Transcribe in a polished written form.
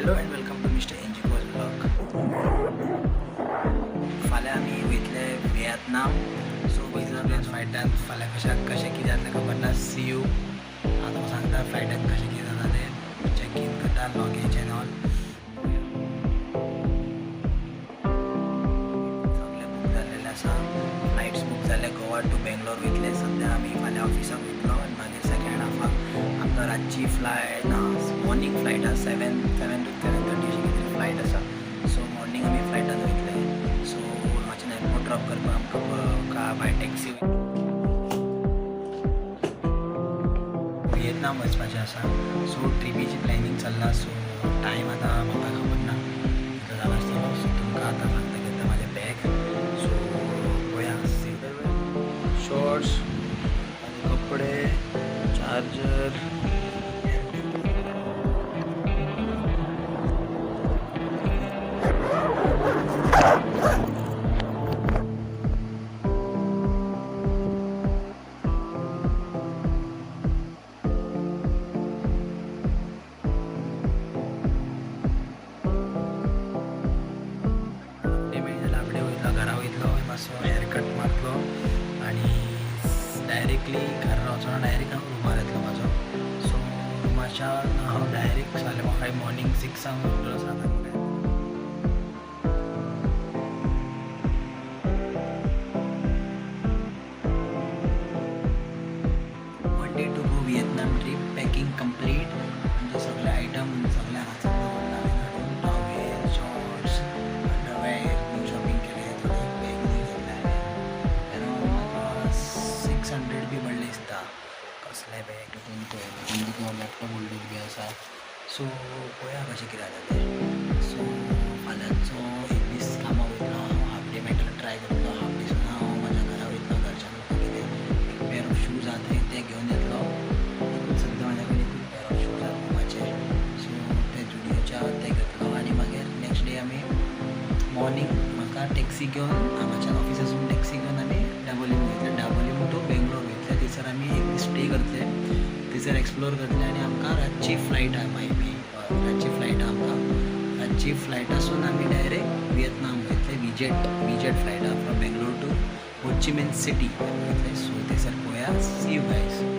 Hello and welcome to mister एनजी कोज blog. फाल्यां आमी वयतले विएतनाम. सो वयतले फ्लायटान फाल्यां कशें कितें जातलें खबर ना. See you. हांव तुमकां सांगता फ्लायटान कशें कितें जाता तें. चॅक इन करता लॉगेज एंड ऑल सगळें बूक जाल्लेलें आसा. फ्लायट्स बूक जाले. गोवा टू बेंगलोर वयतले. सद्या आमी फाल्यां ऑफिसाक वयतलो आनी मागीर सेकेंड हाफाक आमकां रातची फ्लायट ना मॉर्निंग फ्लायट आसा. 7 to 7:30 अशी कितें फ्लायट आसा. सो मॉर्निंग आमी फ्लायटान वयतले. सो मातशें एअरपोर्ट ड्रॉप करपाक आमकां बाय टॅक्सी विएतनाम वचपाचें आसा. सो ट्रिपीची प्लॅनिंग चल्ला. सो टायम आतां म्हाका खबर ना कितलो जाला आसतलो. सो तुमकां आतां सांगता घेता म्हाजें बॅग. सो पळया शॉर्ट्स कपडे चार्जर मातसो हेअरकट मारलो आनी डायरेक्टली घरा वचून डायरेक्ट हांव रुमार येतलो म्हाजो. सो रुमाच्या हांव डायरेक्ट फाल्यां म्हाका मॉर्निंग 6 उठलो 7 1 day to go Vietnam trip. Packing complete. म्हणजे सगळे आयटम सगळे हांगासर दवरला. Towel shorts underwear new shopping केले. थोडे बॅग घेतले. अरावंड 600 बी पडले दिसता. कसले बॅग लॅपटॉप होल्डर बी आसा. सो पळया कशें कितें जाता तें. सो फाल्यांचो एक दीस कामाक वयतलो हांव. हाफ डे मेळटलो ट्राय करतलो. हाफ डेसून हांव म्हाज्या घरा वयतलो. घरच्यांक कितें एक पेअर ऑफ शूज आहा ते घेवन येतलो. सद्या म्हाज्या कडेन 2 पेअर ऑफ शूज आहा पुमाचे. सो ते जुडियोच्या ते घेतलो आनी मागीर नेक्स्ट डे आमी मॉर्निंग म्हाका टॅक्सी घेवन हांगाच्यान ऑफिसासून टॅक्सी घेवन आमी डाबोलीम वयतले. डाबोलीम टू बेंगलोर वयतले. थंयसर आमी एक दीस स्टे करतले. थंयसर एक्सप्लोर करतले आनी आमकां रातची फ्लायट आहा रातची फ्लायट आहा आमकां. रातची फ्लायटासून आमी डायरेक्ट विएतनाम वयतले. विजेट फ्लायट आहा from Bangalore to Ho Chi Minh City वयतले. सो थंयसर पळया. See you guys.